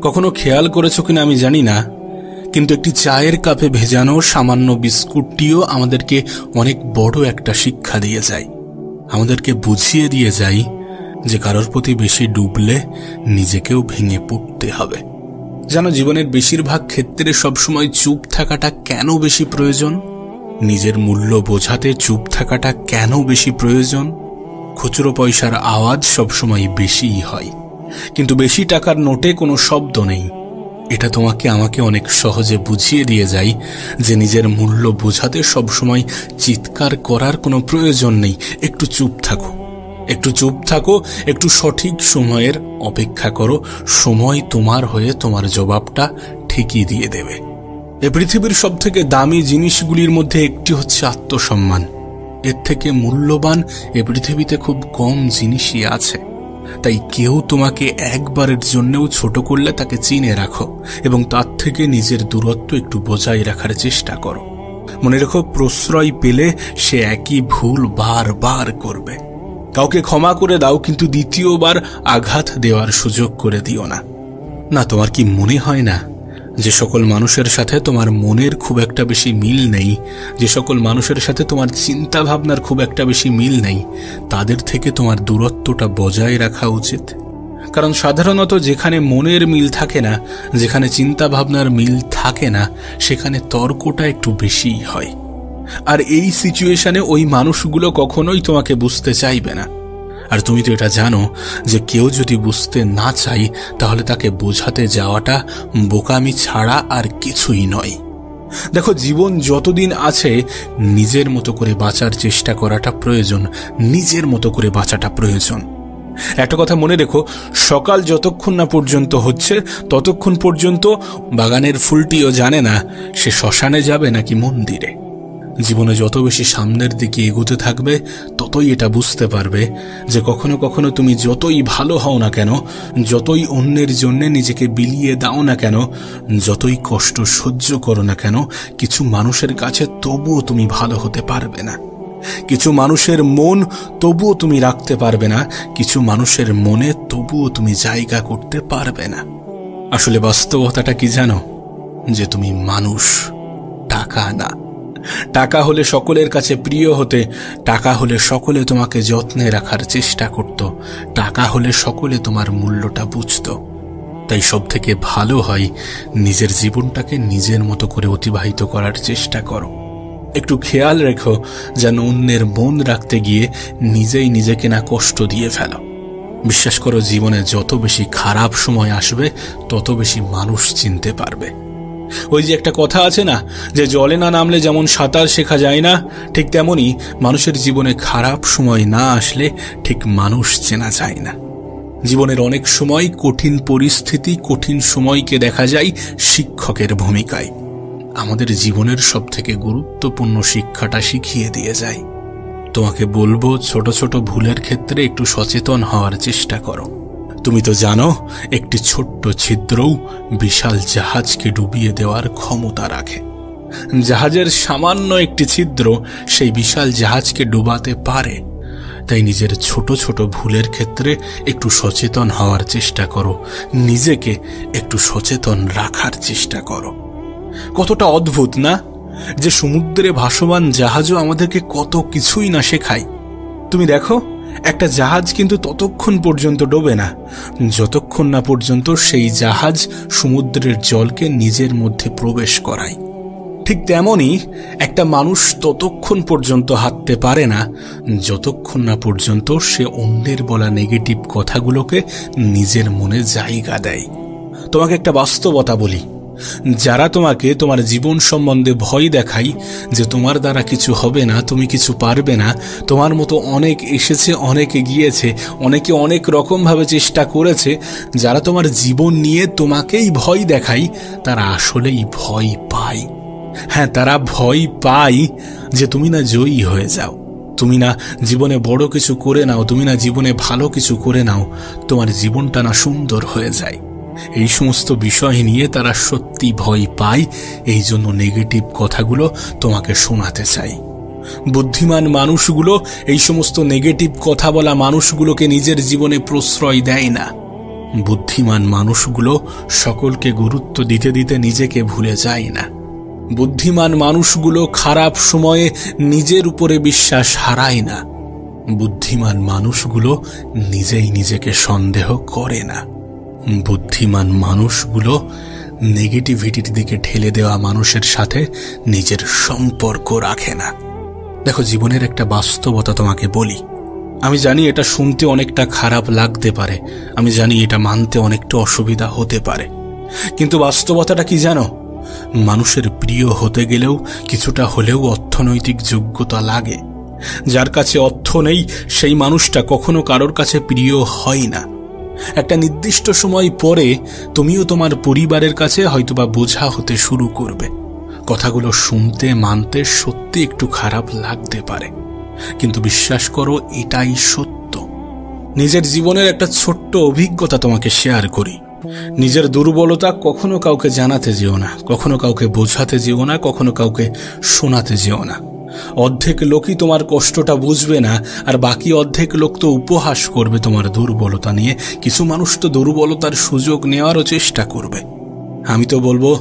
কখনো খেয়াল করেছো কিনা আমি জানি না, কিন্তু একটি চায়ের কাপে ভেজানো সামান্য বিস্কুটটিও আমাদেরকে অনেক বড় একটা শিক্ষা দিয়ে যায়। আমাদেরকে বুঝিয়ে দিয়ে যায় যে কারোর প্রতি বেশি ডুবলে নিজেকেও ভেঙে পড়তে হবে। জানো, জীবনের বেশিরভাগ ক্ষেত্রে সবসময় চুপ থাকাটা কেন বেশি প্রয়োজন? নিজের মূল্য বোঝাতে চুপ থাকাটা কেন বেশি প্রয়োজন? খুচরো পয়সার আওয়াজ সবসময় বেশিই হয়, কিন্তু বেশি টাকার নোটে কোনো শব্দ নেই। এটা তোমাকে আমাকে অনেক সহজে বুঝিয়ে দিয়ে যায় যে নিজের মূল্য বোঝাতে সবসময় চিৎকার করার কোনো প্রয়োজন নেই। একটু চুপ থাকো, একটু চুপ থাকো, একটু সঠিক সময়ের অপেক্ষা করো। সময় তোমার হয়ে তোমার জবাবটা ঠিকই দিয়ে দেবে। এ পৃথিবীর সব থেকে দামি জিনিসগুলির মধ্যে একটি হচ্ছে আত্মসম্মান। এর থেকে মূল্যবান এ পৃথিবীতে খুব কম জিনিসই আছে। তাই কেউ তোমাকে একবারের জন্যও ছোট করলে তাকে চিনে রাখো এবং তার থেকে নিজের দূরত্ব একটু বজায় রাখার চেষ্টা করো। মনে রেখো, প্রশ্রয় পেলে সে একই ভুল বারবার করবে। কাউকে ক্ষমা করে দাও, কিন্তু দ্বিতীয়বার আঘাত দেওয়ার সুযোগ করে দিও না। না, তোমার কি মনে হয় না যে সকল মানুষের সাথে তোমার মনের খুব একটা বেশি মিল নেই, যে সকল মানুষের সাথে তোমার চিন্তা ভাবনার খুব একটা বেশি মিল নেই, তাদের থেকে তোমার দূরত্বটা বজায় রাখা উচিত? কারণ সাধারণত যেখানে মনের মিল থাকে না, যেখানে চিন্তা ভাবনার মিল থাকে না, সেখানে তর্কটা একটু বেশিই হয়। আর এই সিচুয়েশনে ওই মানুষগুলো কখনোই তোমাকে বুঝতে চাইবে না। আর তুমি তো এটা জানো যে কেউ যদি বুঝতে না চায় তাহলে তাকে বোঝাতে যাওয়াটা বোকামি ছাড়া আর কিছুই নয়। দেখো, জীবন যতদিন আছে নিজের মতো করে বাঁচার চেষ্টা করাটা প্রয়োজন, নিজের মতো করে বাঁচাটা প্রয়োজন। একটা কথা মনে রেখো, সকাল যতক্ষণ না পর্যন্ত হচ্ছে ততক্ষণ পর্যন্ত বাগানের ফুলটিও জানে না সে শ্মশানে যাবে নাকি মন্দিরে। জীবনে যত বেশি সামনের দিকে এগোতে থাকবে ততই এটা বুঝতে পারবে যে কখনো কখনো তুমি যতই ভালো হও না কেন, যতই অন্যের জন্য নিজেকে বিলিয়ে দাও না কেন, যতই কষ্ট সহ্য করো না কেন, কিছু মানুষের কাছে তবুও তুমি ভালো হতে পারবে না। কিছু মানুষের মন তবুও তুমি রাখতে পারবে না, কিছু মানুষের মনে তবুও তুমি জায়গা করতে পারবে না। আসলে বাস্তবতাটা কি জানো? যে তুমি মানুষ, টাকা না। টাকা হলে সকলের কাছে প্রিয় হতে, টাকা হলে সকলে তোমাকে যত্নে রাখার চেষ্টা করত, টাকা হলে সকলে তোমার মূল্যটা বুঝত। তাই সব থেকে ভালো হয় নিজের জীবনটাকে নিজের মতো করে অতিবাহিত করার চেষ্টা করো। একটু খেয়াল রেখো যেন অন্যের মন রাখতে গিয়ে নিজেই নিজেকে না কষ্ট দিয়ে ফেলো। বিশ্বাস করো, জীবনে যত বেশি খারাপ সময় আসবে তত বেশি মানুষ চিনতে পারবে। ওই যে একটা কথা আছে না, যে জলে না নামলে যেমন সাঁতার শেখা যায় না, ঠিক তেমনি মানুষের জীবনে খারাপ সময় না আসলে ঠিক মানুষ চেনা যায় না। জীবনের অনেক সময় কঠিন পরিস্থিতি, কঠিন সময়কে দেখা যায় শিক্ষকের ভূমিকায়। আমাদের জীবনের সব থেকে গুরুত্বপূর্ণ শিক্ষাটা শিখিয়ে দিয়ে যায়। তোমাকে বলবো, ছোট ছোট ভুলের ক্ষেত্রে একটু সচেতন হওয়ার চেষ্টা করো। তুমি তো জানো, একটি ছোট্ট ছিদ্রও বিশাল জাহাজকে ডুবিয়ে দেওয়ার ক্ষমতা রাখে। জাহাজের সামান্য একটি ছিদ্র সেই বিশাল জাহাজকে ডুবাতে পারে। তাই নিজের ছোট ছোট ভুলের ক্ষেত্রে একটু সচেতন হওয়ার চেষ্টা করো, নিজেকে একটু সচেতন রাখার চেষ্টা করো। কতটা অদ্ভুত না, যে সমুদ্রে ভাসমান জাহাজও আমাদেরকে কত কিছুই না শেখায়। তুমি দেখো, একটা জাহাজ কিন্তু ততক্ষণ পর্যন্ত ডোবে না যতক্ষণ না পর্যন্ত সেই জাহাজ সমুদ্রের জলকে নিজের মধ্যে প্রবেশ করায়। ঠিক তেমনি একটা মানুষ ততক্ষণ পর্যন্ত হাঁটতে পারে না যতক্ষণ না পর্যন্ত সে অন্যের বলা নেগেটিভ কথাগুলোকে নিজের মনে জায়গা দেয়। তোমাকে একটা বাস্তবতা বলি, যারা তোমাকে তোমার জীবন সম্বন্ধে ভয় দেখায় যে তোমার দ্বারা কিছু হবে না, তুমি কিছু পারবে না, তোমার মতো অনেক এসেছে, অনেকে গিয়েছে, অনেকে অনেক রকমভাবে চেষ্টা করেছে, যারা তোমার জীবন নিয়ে তোমাকেই ভয় দেখায়, তারা আসলেই ভয় পায়। হ্যাঁ, তারা ভয় পায় যে তুমি না জয়ী হয়ে যাও, তুমি না জীবনে বড় কিছু করে নাও, তুমি না জীবনে ভালো কিছু করে নাও, তোমার জীবনটা না সুন্দর হয়ে যায়। এই সমস্ত বিষয় নিয়ে তারা সত্যি ভয় পায়, এই জন্য নেগেটিভ কথাগুলো তোমাকে শোনাতে চাই। বুদ্ধিমান মানুষগুলো এই সমস্ত নেগেটিভ কথা বলা মানুষগুলোকে নিজের জীবনে প্রশ্রয় দেয় না। বুদ্ধিমান মানুষগুলো সকলকে গুরুত্ব দিতে দিতে নিজেকে ভুলে যায় না। বুদ্ধিমান মানুষগুলো খারাপ সময়ে নিজের উপরে বিশ্বাস হারায় না। বুদ্ধিমান মানুষগুলো নিজেই নিজেকে সন্দেহ করে না। বুদ্ধিমান মানুষগুলো নেগেটিভিটির দিকে ঠেলে দেওয়া মানুষের সাথে নিজের সম্পর্ক রাখে না। দেখো, জীবনের একটা বাস্তবতা তোমাকে বলি। আমি জানি এটা শুনতে অনেকটা খারাপ লাগতে পারে, আমি জানি এটা মানতে অনেকটা অসুবিধা হতে পারে, কিন্তু বাস্তবতাটা কি জানো? মানুষের প্রিয় হতে গেলেও কিছুটা হলেও অর্থনৈতিক যোগ্যতা লাগে। যার কাছে অর্থ নেই সেই মানুষটা কখনো কারোর কাছে প্রিয় হয় না। একটা নির্দিষ্ট সময় পরে তুমিও তোমার পরিবারের কাছে হয়তোবা বোঝা হতে শুরু করবে। কথাগুলো শুনতে মানতে সত্যি একটু খারাপ লাগতে পারে, কিন্তু বিশ্বাস করো এটাই সত্য। নিজের জীবনের একটা ছোট্ট অভিজ্ঞতা তোমাকে শেয়ার করি। নিজের দুর্বলতা কখনো কাউকে জানাতে যেও না, কখনো কাউকে বোঝাতে যেও না, কখনো কাউকে শোনাতে যেও না। অর্ধেক লোকই তোমার কষ্টটা বুঝবে না, আর বাকি অর্ধেক লোক তো উপহাস করবে তোমার দুর্বলতা নিয়ে। কিছু মানুষ তো দুর্বলতার সুযোগ নেওয়ারও চেষ্টা করবে। আমি তো বলবো,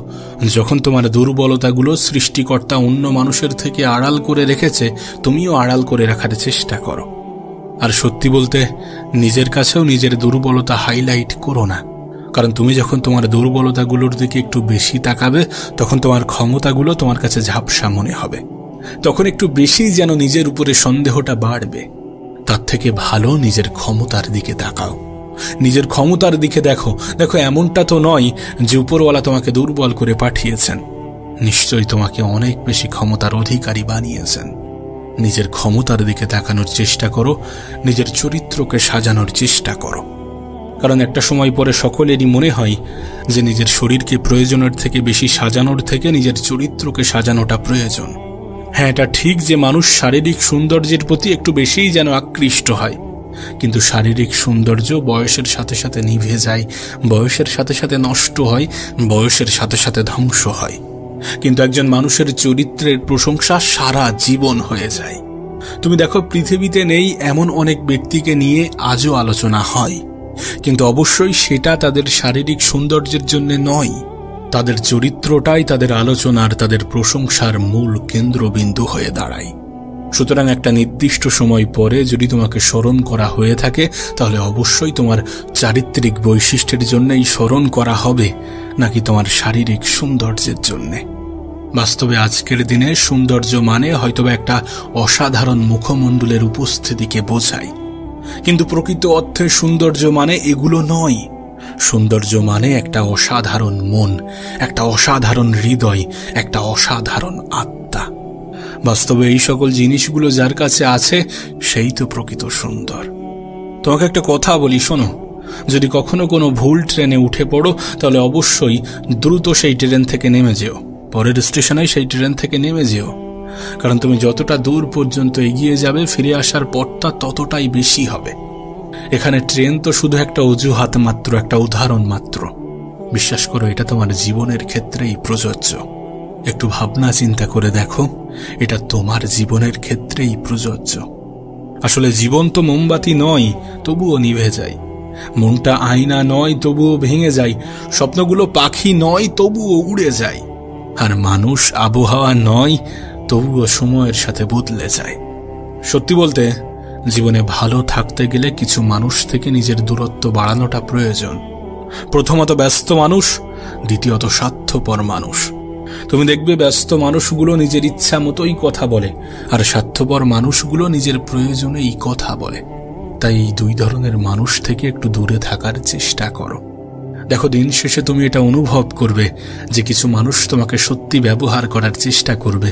যখন তোমার দুর্বলতাগুলো সৃষ্টিকর্তা অন্য মানুষের থেকে আড়াল করে রেখেছে, তুমিও আড়াল করে রাখার চেষ্টা করো। আর সত্যি বলতে, নিজের কাছেও নিজের দুর্বলতা হাইলাইট করো না, কারণ তুমি যখন তোমার দুর্বলতাগুলোর দিকে একটু বেশি তাকাবে, তখন তোমার ক্ষমতাগুলো তোমার কাছে ঝাপসা মনে হবে। তখন একটু বেশি যেন নিজের উপরে সন্দেহটা বাড়বে। তার থেকে ভালো নিজের ক্ষমতার দিকে তাকাও, নিজের ক্ষমতার দিকে দেখো। দেখো, এমনটা তো নয় যে উপরওয়ালা তোমাকে দুর্বল করে পাঠিয়েছেন, নিশ্চয়ই তোমাকে অনেক বেশি ক্ষমতার অধিকারী বানিয়েছেন। নিজের ক্ষমতার দিকে তাকানোর চেষ্টা করো, নিজের চরিত্রকে সাজানোর চেষ্টা করো। কারণ একটা সময় পরে সকলেরই মনে হয় যে নিজের শরীরকে প্রয়োজনের থেকে বেশি সাজানোর থেকে নিজের চরিত্রকে সাজানোটা প্রয়োজন। হ্যাঁ, এটা ঠিক যে মানুষ শারীরিক সৌন্দর্যের প্রতি একটু বেশিই যেন আকৃষ্ট হয়, কিন্তু শারীরিক সৌন্দর্য বয়সের সাথে সাথে নিভে যায়, বয়সের সাথে সাথে নষ্ট হয়, বয়সের সাথে সাথে ধ্বংস হয়। কিন্তু একজন মানুষের চরিত্রের প্রশংসা সারা জীবন হয়ে যায়। তুমি দেখো, পৃথিবীতে নেই এমন অনেক ব্যক্তিকে নিয়ে আজও আলোচনা হয়, কিন্তু অবশ্যই সেটা তাদের শারীরিক সৌন্দর্যের জন্য নয়। তাদের চরিত্রটাই তাদের আলোচনার, তাদের প্রশংসার মূল কেন্দ্রবিন্দু হয়ে দাঁড়ায়। সুতরাং একটা নির্দিষ্ট সময় পরে যদি তোমাকে স্মরণ করা হয়ে থাকে, তাহলে অবশ্যই তোমার চারিত্রিক বৈশিষ্ট্যের জন্যই স্মরণ করা হবে, নাকি তোমার শারীরিক সৌন্দর্যের জন্যে। বাস্তবে আজকের দিনে সৌন্দর্য মানে হয়তোবা একটা অসাধারণ মুখমণ্ডলের উপস্থিতিকে বোঝায়, কিন্তু প্রকৃত অর্থে সৌন্দর্য মানে এগুলো নয়। সৌন্দর্য মানে একটা অসাধারণ মন, একটা অসাধারণ হৃদয়, একটা অসাধারণ আত্মা। বাস্তবে এই সকল জিনিসগুলো যার কাছে আছে, সেই তো প্রকৃত সুন্দর। তোমাকে একটা কথা বলি, শোনো। যদি কখনো কোনো ভুল ট্রেনে উঠে পড়ো, তাহলে অবশ্যই দ্রুত সেই ট্রেন থেকে নেমে যেও, পরের স্টেশনে সেই ট্রেন থেকে নেমে যেও। কারণ তুমি যতটা দূর পর্যন্ত এগিয়ে যাবে, ফিরে আসার পথটা ততটাই বেশি হবে। এখানে ট্রেন তো শুধু একটা অজুহাত মাত্র, একটা উদাহরণ মাত্র। বিশ্বাস করো, এটা তোমার জীবনের ক্ষেত্রেই প্রযোজ্য। একটু ভাবনা চিন্তা করে দেখো, এটা তোমার জীবনের ক্ষেত্রেই প্রযোজ্য। আসলে জীবন তো মোমবাতি নয়, তবুও নিভে যায়। মনটা আয়না নয়, তবুও ভেঙে যায়। স্বপ্নগুলো পাখি নয়, তবুও উড়ে যায়। আর মানুষ আবহাওয়া নয়, তবুও সময়ের সাথে বদলে যায়। সত্যি বলতে, জীবনে ভালো থাকতে গেলে কিছু মানুষ থেকে নিজের দূরত্ব বাড়ানোটা প্রয়োজন। প্রথমত ব্যস্ত মানুষ, দ্বিতীয়ত স্বার্থপর মানুষ। তুমি দেখবে ব্যস্ত মানুষগুলো নিজের ইচ্ছা মতোই কথা বলে, আর স্বার্থপর মানুষগুলো নিজের প্রয়োজনেই কথা বলে। তাই এই দুই ধরনের মানুষ থেকে একটু দূরে থাকার চেষ্টা করো। দেখো, দিন শেষে তুমি এটা অনুভব করবে যে কিছু মানুষ তোমাকে সত্যি ব্যবহার করার চেষ্টা করবে,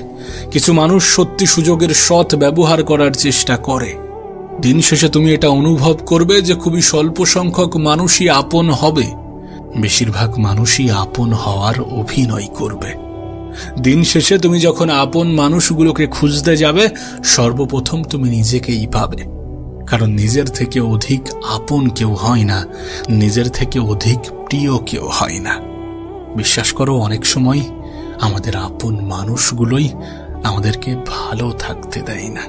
কিছু মানুষ সত্যি সুযোগের সৎ ব্যবহার করার চেষ্টা করে। দিন শেষে তুমি এটা অনুভব করবে যে খুবই স্বল্প সংখ্যক মানুষই আপন হবে, বেশিরভাগ মানুষই আপন হওয়ার অভিনয় করবে। দিন শেষে তুমি যখন আপন মানুষগুলোকে খুঁজতে যাবে, সর্বপ্রথম তুমি নিজেকেই পাবে। কারণ নিজের থেকে অধিক আপন কেউ হয় না, নিজের থেকে অধিক প্রিয় কেউ হয় না। বিশ্বাস করো, অনেক সময় আমাদের আপন মানুষগুলোই আমাদেরকে ভালো থাকতে দেয় না।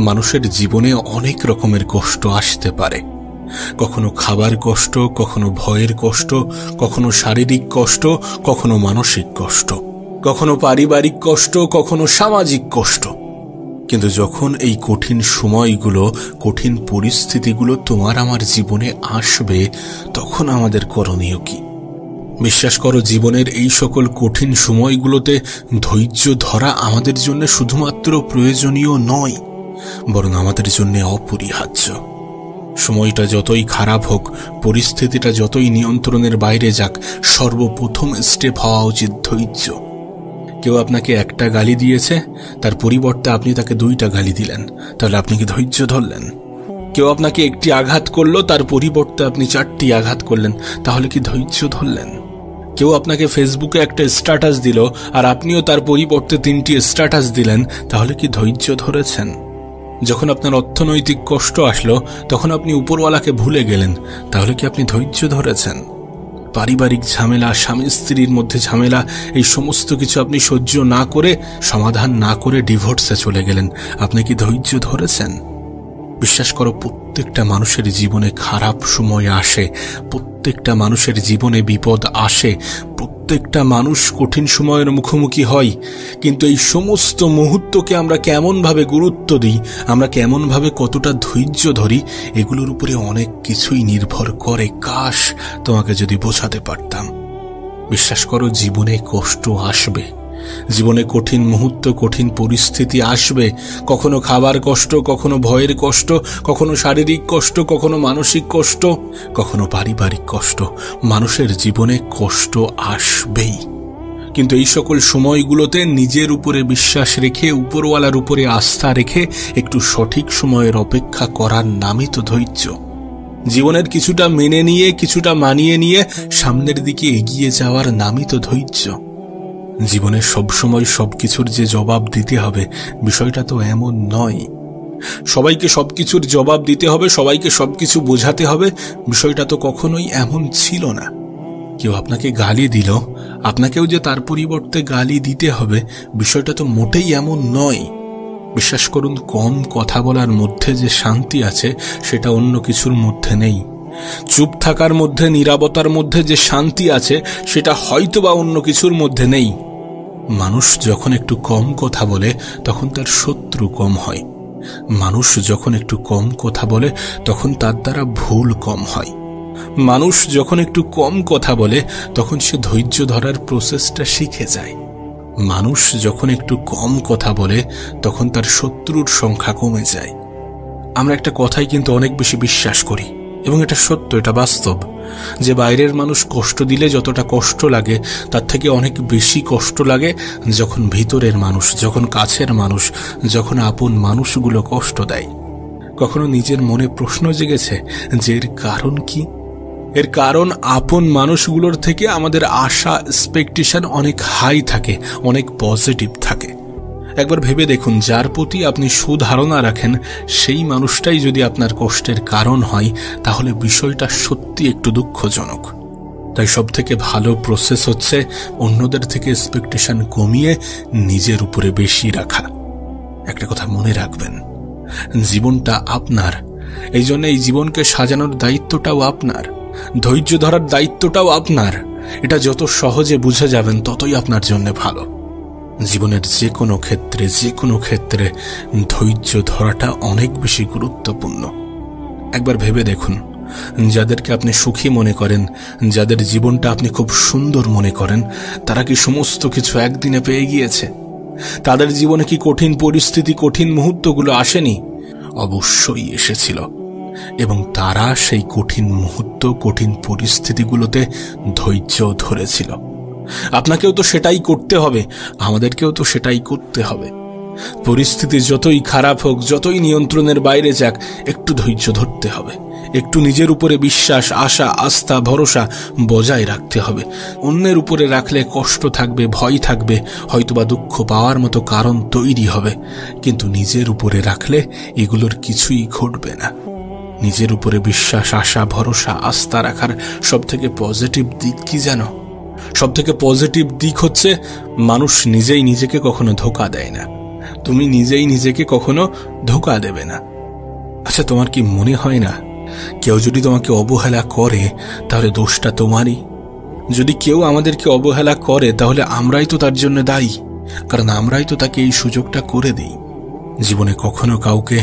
মানুষের জীবনে অনেক রকমের কষ্ট আসতে পারে, কখনো খাবার কষ্ট, কখনো ভয়ের কষ্ট, কখনো শারীরিক কষ্ট, কখনো মানসিক কষ্ট, কখনো পারিবারিক কষ্ট, কখনো সামাজিক কষ্ট। কিন্তু যখন এই কঠিন সময়গুলো, কঠিন পরিস্থিতিগুলো তোমার আমার জীবনে আসবে, তখন আমাদের করণীয় কি? বিশ্বাস করো, জীবনের এই সকল কঠিন সময়গুলোতে ধৈর্য ধরা আমাদের জন্য শুধুমাত্র প্রয়োজনীয় নয়, বরং আমাদের জন্য অপরিহার্য। সময়টা যতই খারাপ হোক, পরিস্থিতিটা যতই নিয়ন্ত্রণের বাইরে যাক, সর্বপ্রথম স্টেপ হওয়া উচিত ধৈর্য। কেউ আপনাকে একটা গালি দিয়েছে, তার পরিবর্তে আপনি তাকে 2টা গালি দিলেন, তাহলে আপনি কি ধৈর্য ধরলেন? কেউ আপনাকে একটি আঘাত করলো, তার পরিবর্তে আপনি 4টি আঘাত করলেন, তাহলে কি ধৈর্য ধরলেন? কেউ আপনাকে ফেসবুকে একটা স্ট্যাটাস দিল, আর আপনিও তার পরিবর্তে 3টি স্ট্যাটাস দিলেন, তাহলে কি ধৈর্য ধরেছেন? যখন আপনার অর্থনৈতিক কষ্ট আসলো, তখন আপনি উপরওয়ালাকে ভুলে গেলেন, তাহলে কি আপনি ধৈর্য ধরেছেন? পারিবারিক ঝামেলা, স্বামী স্ত্রীর মধ্যে ঝামেলা, এই সমস্ত কিছু আপনি সহ্য না করে, সমাধান না করে ডিভোর্সে চলে গেলেন, আপনি কি ধৈর্য ধরেছেন? বিশ্বাস করো, প্রত্যেকটা মানুষের জীবনে খারাপ সময় আসে, প্রত্যেকটা মানুষের জীবনে বিপদ আসে, প্রত্যেকটা মানুষ কঠিন সময়ের মুখোমুখি হয়। কিন্তু এই সমস্ত মুহূর্তকে আমরা কেমনভাবে গুরুত্ব দিই, আমরা কেমনভাবে কতটা ধৈর্য ধরি, এগুলোর উপরে অনেক কিছুই নির্ভর করে। কাশ তোমাকে যদি বোঝাতে পারতাম। বিশ্বাস করো, জীবনে কষ্ট আসবে, জীবনে কঠিন মুহূর্ত, কঠিন পরিস্থিতি আসবে। কখনো খাবার কষ্ট, কখনো ভয়ের কষ্ট, কখনো শারীরিক কষ্ট, কখনো মানসিক কষ্ট, কখনো পারিবারিক কষ্ট। মানুষের জীবনে কষ্ট আসবেই। কিন্তু এই সকল সময়গুলোতে নিজের উপরে বিশ্বাস রেখে, উপরওয়ালার উপরে আস্থা রেখে একটু সঠিক সময়ের অপেক্ষা করার নামই তো ধৈর্য। জীবনের কিছুটা মেনে নিয়ে, কিছুটা মানিয়ে নিয়ে সামনের দিকে এগিয়ে যাওয়ার নামই তো ধৈর্য। জীবনে সবসময় সবকিছুর যে জবাব দিতে হবে, বিষয়টা তো এমন নয়। সবাইকে সবকিছুর জবাব দিতে হবে, সবাইকে সবকিছু বোঝাতে হবে, বিষয়টা তো কখনোই এমন ছিল না। কেউ আপনাকে গালি দিল, আপনাকেও যে তার পরিবর্তে গালি দিতে হবে, বিষয়টা তো মোটেই এমন নয়। বিশ্বাস করুন, কম কথা বলার মধ্যে যে শান্তি আছে, সেটা অন্য কিছুর মধ্যে নেই। চুপ থাকার মধ্যে, নীরবতার মধ্যে যে শান্তি আছে, সেটা হয়তো বা অন্য কিছুর মধ্যে নেই। মানুষ যখন একটু কম কথা বলে, তখন তার শত্রু কম হয়। মানুষ যখন একটু কম কথা বলে, তখন তার দ্বারা ভুল কম হয়। মানুষ যখন একটু কম কথা বলে, তখন সে ধৈর্য ধরার প্রসেসটা শিখে যায়। মানুষ যখন একটু কম কথা বলে, তখন তার শত্রুর সংখ্যা কমে যায়। আমরা একটা কথাই কিন্তু অনেক বেশি বিশ্বাস করি, এবং এটা সত্য, এটা বাস্তব, যে বাইরের মানুষ কষ্ট দিলে যতটা কষ্ট লাগে, তার থেকে অনেক বেশি কষ্ট লাগে যখন ভিতরের মানুষ, যখন কাছের মানুষ, যখন আপন মানুষগুলো কষ্ট দেয়। কখনো নিজের মনে প্রশ্ন জেগেছে যে এর কারণ কি? এর কারণ, আপন মানুষগুলোর থেকে আমাদের আশা, এক্সপেকটেশন অনেক হাই থাকে, অনেক পজিটিভ থাকে। একবার ভেবে দেখুন, যার প্রতি আপনি সুধারণা রাখেন, সেই মানুষটাই যদি আপনার কষ্টের কারণ হয়, তাহলে বিষয়টা সত্যি একটু দুঃখজনক। তাই সব থেকে ভালো প্রসেস হচ্ছে অন্যদের থেকে এক্সপেকটেশন কমিয়ে নিজের উপরে বেশি রাখা। একটা কথা মনে রাখবেন, জীবনটা আপনার, এই জন্য এই জীবনকে সাজানোর দায়িত্বটাও আপনার, ধৈর্য ধরার দায়িত্বটাও আপনার। এটা যত সহজে বুঝে যাবেন, ততই আপনার জন্য ভালো। জীবনের যে কোনো ক্ষেত্রে ধৈর্য ধরাটা অনেক বেশি গুরুত্বপূর্ণ। একবার ভেবে দেখুন, যাদেরকে আপনি সুখী মনে করেন, যাদের জীবনটা আপনি খুব সুন্দর মনে করেন, তারা কি সমস্ত কিছু একদিনে পেয়ে গিয়েছে? তাদের জীবনে কি কঠিন পরিস্থিতি, কঠিন মুহূর্তগুলো আসেনি? অবশ্যই এসেছিল, এবং তারা সেই কঠিন মুহূর্ত, কঠিন পরিস্থিতিগুলোতে ধৈর্য ধরেছিল। আপনাকেও তো সেটাই করতে হবে, আমাদেরকেও তো সেটাই করতে হবে। পরিস্থিতি যতই খারাপ হোক, যতই নিয়ন্ত্রণের বাইরে যাক, একটু ধৈর্য ধরতে হবে, একটু নিজের উপরে বিশ্বাস, আশা, আস্থা, ভরসা বজায় রাখতে হবে। অন্যের উপরে রাখলে কষ্ট থাকবে, ভয় থাকবে, হয়তোবা দুঃখ পাওয়ার মতো কারণ তৈরি হবে, কিন্তু নিজের উপরে রাখলে এগুলোর কিছুই ঘটবে না। নিজের উপরে বিশ্বাস, আশা, ভরসা, আস্থা রাখার সবথেকে পজিটিভ দিক কি জানো? সবথেকে পজিটিভ দিক হচ্ছে, মানুষ নিজেই নিজেকে কখনো ধোঁকা দেয় না। তুমি নিজেই নিজেকে কখনো ধোঁকা দেবে না। আচ্ছা, তোমার কি মনে হয় না কেউ যদি তোমাকে অবহেলা করে তাহলে দোষটা তোমারই। যদি কেউ আমাদেরকে অবহেলা করে তাহলে আমরাই তো তার জন্য দায়ী, কারণ আমরাই তো তাকে এই সুযোগটা করে দিই। জীবনে কখনো কাউকে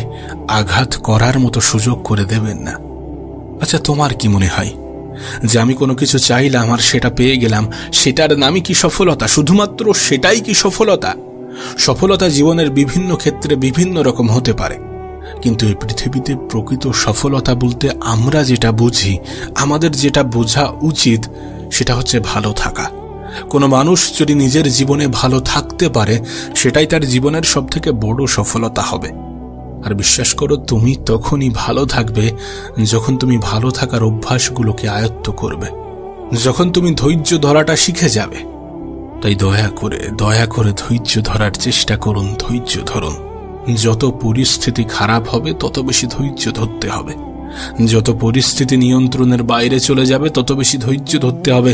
আঘাত করার মতো সুযোগ করে দেবেন না। আচ্ছা, তোমার কি মনে হয় যে আমি কোনো কিছু চাইলাম আর সেটা পেয়ে গেলাম, সেটার নামই কি সফলতা? শুধুমাত্র সেটাই কি সফলতা? সফলতা জীবনের বিভিন্ন ক্ষেত্রে বিভিন্ন রকম হতে পারে, কিন্তু এই পৃথিবীতে প্রকৃত সফলতা বলতে আমরা যেটা বুঝি, আমাদের যেটা বোঝা উচিত, সেটা হচ্ছে ভালো থাকা। কোনো মানুষ যদি নিজের জীবনে ভালো থাকতে পারে, সেটাই তার জীবনের সবথেকে বড় সফলতা হবে। আর বিশ্বাস করো, তুমি তখনই ভালো থাকবে যখন তুমি ভালো থাকার অভ্যাসগুলোকে আয়ত্ত করবে, যখন তুমি ধৈর্য ধরাটা শিখে যাবে। তাই দয়া করে ধৈর্য ধরার চেষ্টা করুন, ধৈর্য ধরুন। যত পরিস্থিতি খারাপ হবে তত বেশি ধৈর্য ধরতে হবে। যত পরিস্থিতি নিয়ন্ত্রণের বাইরে চলে যাবে তত বেশি ধৈর্য ধরতে হবে।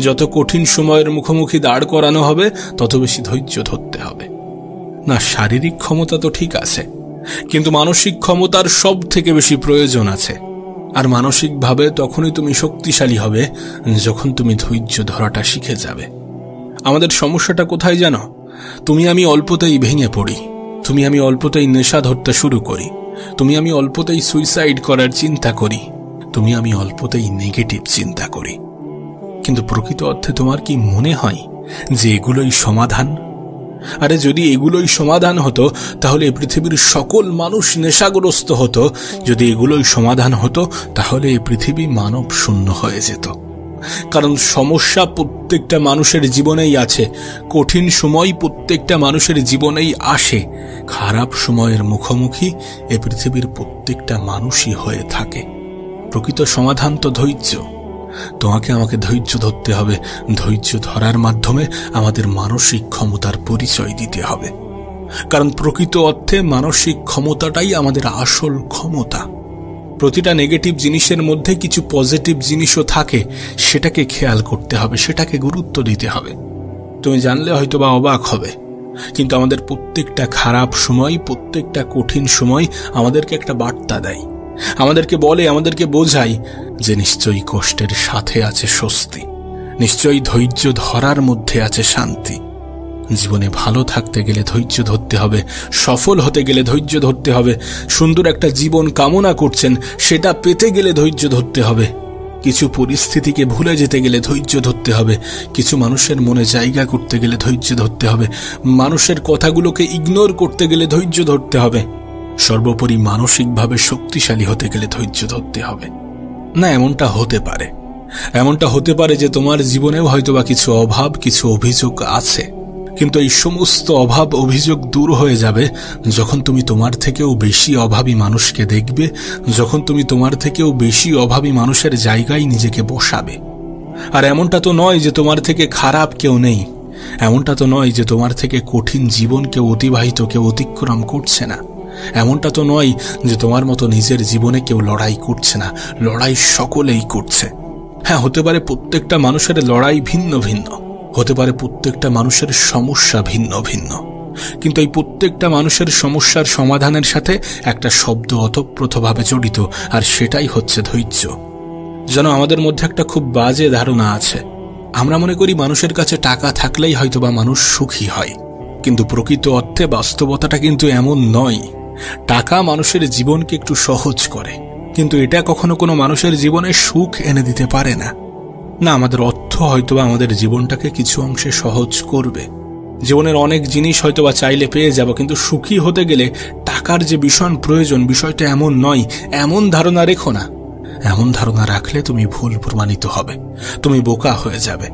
যত কঠিন সময়ের মুখোমুখি দাঁড় করানো হবে তত বেশি ধৈর্য ধরতে হবে। না, শারীরিক ক্ষমতা তো ঠিক আছে, কিন্তু মানসিক ক্ষমতার সব থেকে বেশি প্রয়োজন আছে। আর মানসিকভাবে তখনই তুমি শক্তিশালী হবে যখন তুমি ধৈর্য ধরাটা শিখে যাবে। আমাদের সমস্যাটা কোথায় জানো? তুমি আমি অল্পতেই ভেঙে পড়ি, তুমি আমি অল্পতেই নেশা ধরতে শুরু করি, তুমি আমি অল্পতেই সুইসাইড করার চিন্তা করি, তুমি আমি অল্পতেই নেগেটিভ চিন্তা করি। কিন্তু প্রকৃত অর্থে তোমার কি মনে হয় যে এগুলোই সমাধান? আরে যদি এগুলোই সমাধান হতো তাহলে এই পৃথিবীর সকল মানুষ নেশাগ্রস্ত হতো। যদি এগুলোই সমাধান হতো তাহলে এই পৃথিবী মানব শূন্য হয়ে যেত। কারণ সমস্যা প্রত্যেকটা মানুষের জীবনেই আছে, কঠিন সময় প্রত্যেকটা মানুষের জীবনেই আসে, খারাপ সময়ের মুখোমুখি এ পৃথিবীর প্রত্যেকটা মানুষই হয়ে থাকে। প্রকৃত সমাধান তো ধৈর্য। তোমাকে আমাকে ধৈর্য ধরতে হবে, ধৈর্য ধরার মাধ্যমে আমাদের মানসিক ক্ষমতার পরিচয় দিতে হবে। কারণ প্রকৃত অর্থে মানসিক ক্ষমতাটাই আমাদের আসল ক্ষমতা। প্রতিটা নেগেটিভ জিনিসের মধ্যে কিছু পজিটিভ জিনিসও থাকে, সেটাকে খেয়াল করতে হবে, সেটাকে গুরুত্ব দিতে হবে। তুমি জানলে হয়তো বা অবাক হবে, কিন্তু আমাদের প্রত্যেকটা খারাপ সময়, প্রত্যেকটা কঠিন সময় আমাদেরকে একটা বার্তা দেয়, আমাদেরকে বলে, আমাদেরকে বোঝায় যে নিশ্চয়ই কষ্টের সাথে আছে স্বস্তি, নিশ্চয়ই ধৈর্য ধরার মধ্যে আছে শান্তি। জীবনে ভালো থাকতে গেলে ধৈর্য ধরতে হবে, সফল হতে গেলে ধৈর্য ধরতে হবে, সুন্দর একটা জীবন কামনা করছেন সেটা পেতে গেলে ধৈর্য ধরতে হবে, কিছু পরিস্থিতিকে ভুলে যেতে গেলে ধৈর্য ধরতে হবে, কিছু মানুষের মনে জায়গা করতে গেলে ধৈর্য ধরতে হবে, মানুষের কথাগুলোকে ইগনোর করতে গেলে ধৈর্য ধরতে হবে, সর্বোপরি মানসিকভাবে শক্তিশালী হতে গেলে ধৈর্য ধরতে হবে। না, এমনটা হতে পারে যে তোমার জীবনেও হয়তোবা কিছু অভাব, কিছু অভিযোগ আছে, কিন্তু এই সমস্ত অভাব অভিযোগ দূর হয়ে যাবে যখন তুমি তোমার থেকেও বেশি অভাবী মানুষকে দেখবে, যখন তুমি তোমার থেকেও বেশি অভাবী মানুষের জায়গায় নিজেকে বসাবে। আর এমনটা তো নয় যে তোমার থেকে খারাপ কেউ নেই, এমনটা তো নয় যে তোমার থেকে কঠিন জীবন কেউ অতিক্রম করছে না, এমনটা তো নয় যে তোমার মতো নিজের জীবনে কেউ লড়াই করছে না, লড়াই সকলেই করছে। হ্যাঁ, হতে পারে প্রত্যেকটা মানুষের লড়াই ভিন্ন ভিন্ন, হতে পারে প্রত্যেকটা মানুষের সমস্যা ভিন্ন ভিন্ন, কিন্তু এই প্রত্যেকটা মানুষের সমস্যার সমাধানের সাথে একটা শব্দ ওতপ্রোতভাবে জড়িত, আর সেটাই হচ্ছে ধৈর্য। যেন আমাদের মধ্যে একটা খুব বাজে ধারণা আছে, আমরা মনে করি মানুষের কাছে টাকা থাকলেই হয়তোবা মানুষ সুখী হয়, কিন্তু প্রকৃত অর্থে বাস্তবতাটা কিন্তু এমন নয়। টাকা মানুষের জীবনকে একটু সহজ করে, কিন্তু এটা কখনো কোনো মানুষের জীবনে সুখ এনে দিতে পারে না। না, আমাদের অর্থ হয়তোবা আমাদের জীবনটাকে কিছু অংশে সহজ করবে, জীবনের অনেক জিনিস হয়তোবা চাইলে পেয়ে যাব, কিন্তু সুখী হতে গেলে টাকার যে ভীষণ প্রয়োজন, বিষয়টা এমন নয়। এমন ধারণা রেখো না, এমন ধারণা রাখলে তুমি ভুল প্রমাণিত হবে, তুমি বোকা হয়ে যাবে।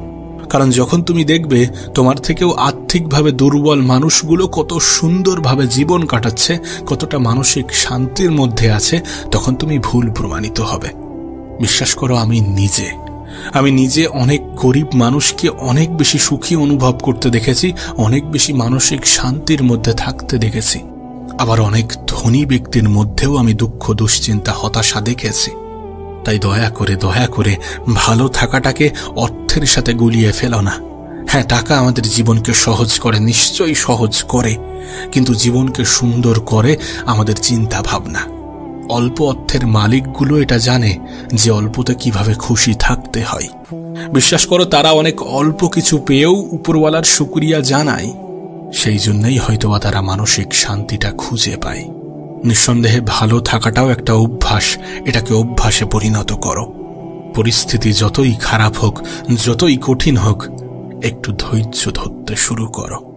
কারণ যখন তুমি দেখবে তোমার থেকেও আর্থিকভাবে দুর্বল মানুষগুলো কত সুন্দরভাবে জীবন কাটাচ্ছে, কতটা মানসিক শান্তির মধ্যে আছে, তখন তুমি ভুল প্রমাণিত হবে। বিশ্বাস করো, আমি নিজে অনেক গরিব মানুষকে অনেক বেশি সুখী অনুভব করতে দেখেছি, অনেক বেশি মানসিক শান্তির মধ্যে থাকতে দেখেছি। আবার অনেক ধনী ব্যক্তির মধ্যেও আমি দুঃখ, দুশ্চিন্তা, হতাশা দেখেছি। তাই দয়া করে ভালো থাকাটাকে অর্থের সাথে গুলিয়ে ফেলো না। হ্যাঁ, টাকা আমাদের জীবনকে সহজ করে, নিশ্চয়ই সহজ করে, কিন্তু জীবনকে সুন্দর করে আমাদের চিন্তা ভাবনা। অল্প অর্থের মালিকগুলো এটা জানে যে অল্পতে কিভাবে খুশি থাকতে হয়। বিশ্বাস করো, তারা অনেক অল্প কিছু পেয়েও উপরওয়ালার শুকরিয়া জানায়। সেই জন্যই হয়তোবা তারা মানসিক শান্তিটা খুঁজে পায়। নিঃসন্দেহে ভালো থাকাটাও একটা অভ্যাস। এটাকে অভ্যাসে পরিণত করো। পরিস্থিতি যতই খারাপ হোক, যতই কঠিন হোক, একটু ধৈর্য ধরতে শুরু করো।